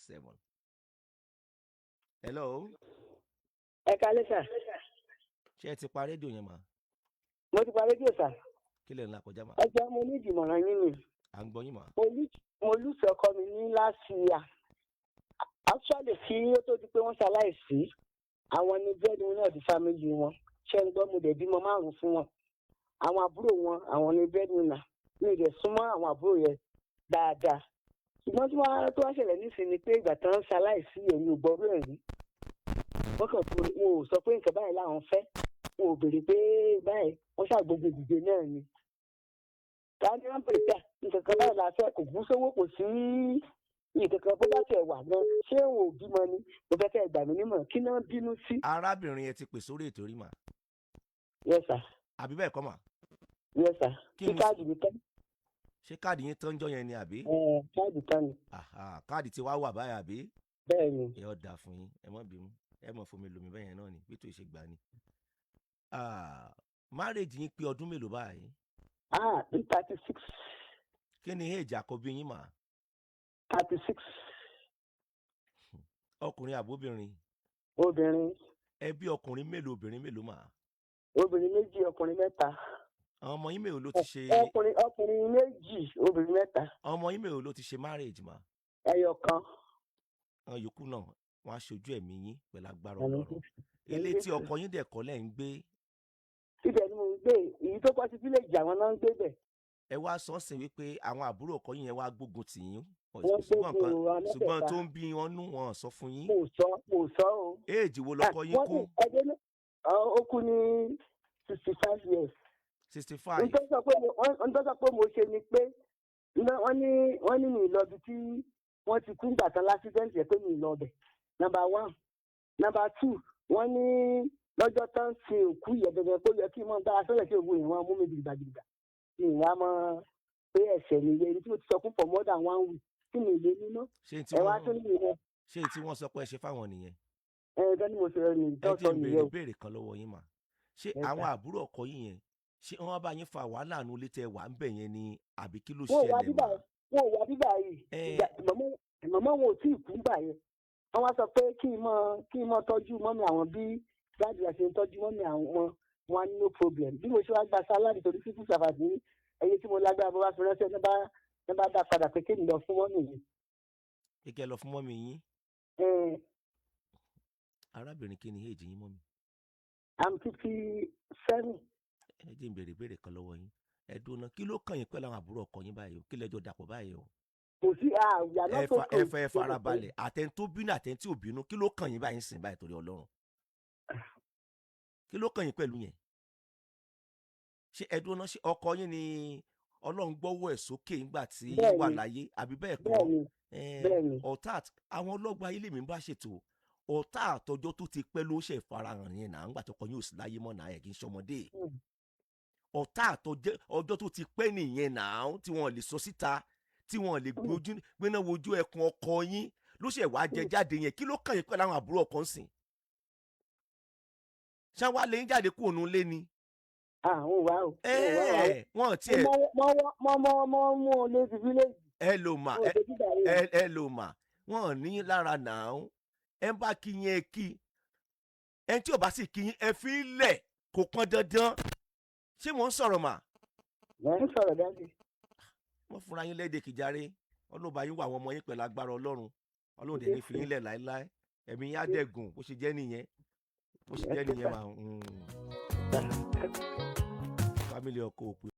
09160004945. Hello. Ẹ káalẹ́ sà. Ṣé ẹ ti pa rédíò yẹn mà? Mo ti pa rédíò sà. Kí lẹ̀ ń là kọjá mà? Ẹ jẹ́ mo ní ìdìmọ̀ràn yín ni. À ń gbọ́ yín mà. Mo lùsì ọkọ mi ní last year. Actually kí ó tó di pé wọ́n ṣaláìsí, àwọn ni breadwinner di family wọn. Ṣé ń gbọ́ mo dẹ̀ bímọ 5 fún wọn. Àwọn àbúrò wọn, àwọn ni breadwinner. Mi ò dẹ̀ súnmọ́ àwọn àbúrò yẹn dáadáa. Ṣùgbọ́n tí wọ́n tó wá ṣẹlẹ̀ nísìnyí ni pé ìgbà tán ṣaláìsí èmi ò gbọ́rú ẹ̀ rí. Wọ́n kàn fún wọn ò sọ pé nǹkan báyìí làwọn fẹ́. Wọn ò béèrè pé báyìí wọ́n ṣàgbọ́gbé dìde náà ni. Ká ní wọ́n bèrè pé nǹkan kan báyìí la fẹ́ kò gún sówó kò sí nǹkan kan bó bá tiẹ̀ wà gan. Ṣé òun ò bímọ ni? Mo fẹ́ kẹ́ ẹ gbà mí nímọ̀ kí náà bínú sí. Arábìnrin yẹn ti pè sórí ètò rí mà. Yes sir. Àbí bẹ́ẹ̀ kọ́ mà? Yes sir. Kí Kí ni- káàdì mi tán? Ṣé káàdì yín tán jọ yẹn ni àbí? Káàdì tán ni. Káàdì tí wàá wà báyìí àbí? Bẹ́ẹ̀ ni. Ẹ ọ́ dà fún yín, ẹ má bínú, ẹ mọ̀ fún mi lómi bẹ́ẹ̀ yẹn náà ni, bí tó ṣe gbà ni. Marriage yín pé ọdún mélòó báyìí? 36. Kí ni age àkọ́bí yín mà? 36. Ọkùnrin àbóbìnrin? Obìnrin. Ẹ bí ọkùnrin mélòó obìnrin mélòó mà? Obìnrin 2 ọkùnrin 3. Àwọn ọmọ yín mélòó ló ti ṣe Ọkùnrin 2 obìnrin 3. ọmọ yín mélòó ló ti ṣe marriage mà? Ẹyọ kan. Àwọn yòókù náà wọ́n á ṣojú ẹ̀mí yín pẹ̀lú agbára Ọlọ́run. Ilé tí ọkọ yín dẹ̀ kọ́ lẹ̀ ń gbé. Ibẹ̀ ni mo ń gbé. Èyí tó pọ̀ sí fílẹ̀jì àwọn náà ń gbé bẹ̀. Ẹ wá sọ sí wípé àwọn àbúrò ọkọ yín yẹn wá gbógun tì yín. Wọ́n gbógun wa mẹ́tẹ̀ẹ̀ta. Ṣùgbọ́n tó ń bí wọn nú wọn sọ fún yín. Mo sọ o. Éèjì wo lọkọ yín kú? Ó kú ní 65 years. 65. Ohun tó sọ pé mo ṣe ni pé wọ́n ní mi ìlọbi tí wọ́n ti kú nígbà tán lásìdẹ́ǹtì yẹn pé mi ìlọbẹ̀. Number 1. Number 2, wọ́n ní lọ́jọ́ tán ṣe òkú yẹn dandan pé ó yẹ kí n mọ dára sọ́lẹ̀ tí òògùn yẹn wọ́n mú mi gidigbàgidigba. Kí n wá mọ pé ẹ̀ṣẹ̀ nìyẹn ní tí mo ti sọ fún for more than 1 week kí ni ìlé nínú. Ẹ wá tó nínú yẹn. Ṣé tí wọ́n sọ pé ẹ ṣe fáwọn nìyẹn? Ẹ̀ẹ́dẹ́ ni mo ṣe rẹ̀ nìyẹn. Ẹ jẹ́ béèrè béèrè kan lọ́wọ́ yín mà. Ṣé àwọn àbúrò ọkọ yín yẹn ṣé wọ́n bá yín fa wàhálà nu létí ẹ wà ń bẹ̀ yẹn ni àbí kí ló ṣẹlẹ̀ mà? Wọ́n wá bíbá yìí. Màmá wọn ò tí ì kú gbà yẹn. Wọ́n wá sọ pé kí n mọ tọ́jú mọ́mí àwọn bí dáàdì àti tọ́jú mọ́mí àwọn wọn ní no problem. Bí mo ṣe wá gba sálárì torí civil servant ní ẹyẹ tí mo lágbára bó bá fi ránṣẹ́ ní bá dá padà pé kí n lọ fún mọ́mí yìí. Kíkẹ́ lọ fún mọ́mí yín. Arábìnrin kí ni èjì yín mọ́mí? I'm 57. Ẹ jẹ́ n béèrè béèrè kan lọ́wọ́ yín. Ẹ dúró kí ló kàn yín pẹ̀lú àwọn àbúrò ọkọ yín báyìí o? Kí lẹ́jọ́ dàpọ̀ báyìí o? Kò sí ìyànà tó kàn. Ẹ fẹ́ farabalẹ̀ àtẹni tó bínú àtẹni tí ò bínú kí ló kàn yín báyìí sìn báyìí torí Ọlọ́run? Kí ló kàn yín pẹ̀lú yẹn? Ṣé ẹ dúró ṣé ọkọ yín ni Ọlọ́run gbọ́wọ́ ẹ̀ sókè nígbà tí wà láyé àbí bẹ́ẹ̀ kọ́? Bẹ́ẹ̀ni. Ọ̀tá àwọn ọlọ́gbọ́n ayé lèmi bá ṣètò ọ̀tá àtọjọ́ tó ti pẹ́ ló ṣe ìfarahàn yẹn náà ńgbà tó kọ yóò sí láyé mọ́ náà ẹ̀ kì í ṣọmọdé. Ọ̀tá àtọjọ́ tó ti pẹ́ nìyẹn náà tí wọ́n lè sọ síta tí wọ́n lè gbéná wojú ẹkùn ọkọ yín ló ṣe wàá jẹ jáde yẹn kí ló kàn yín pẹ̀lú àwọn àbúrò ọkọ ń sìn? ṣá wàá lè ń jáde kúrò nù lé ni? Àwọn wà o. Wọ́n tiẹ̀. Mọ́ mú ọ lé ti fílẹ̀jì. Ẹ lò mà wọ́n ní lára náà ẹ bá kí yín ẹ kí ẹ tí ò bá sì kí yín ẹ fi lẹ̀ kò pọn dandan. Ṣé mò ń sọ̀rọ̀ mà? Wọ́n ń sọ̀rọ̀ dájú. Wọ́n fúnra yín léde kìjáre ọlọ́ba yín wà àwọn ọmọ yín pẹ̀lú agbára Ọlọ́run Ọlọ́run dẹ̀ ní fi yín lẹ̀ láéláé ẹ̀mí yín á dẹ̀gùn bó ṣe jẹ́ nìyẹn mà. Fámílì ọkọ òpin.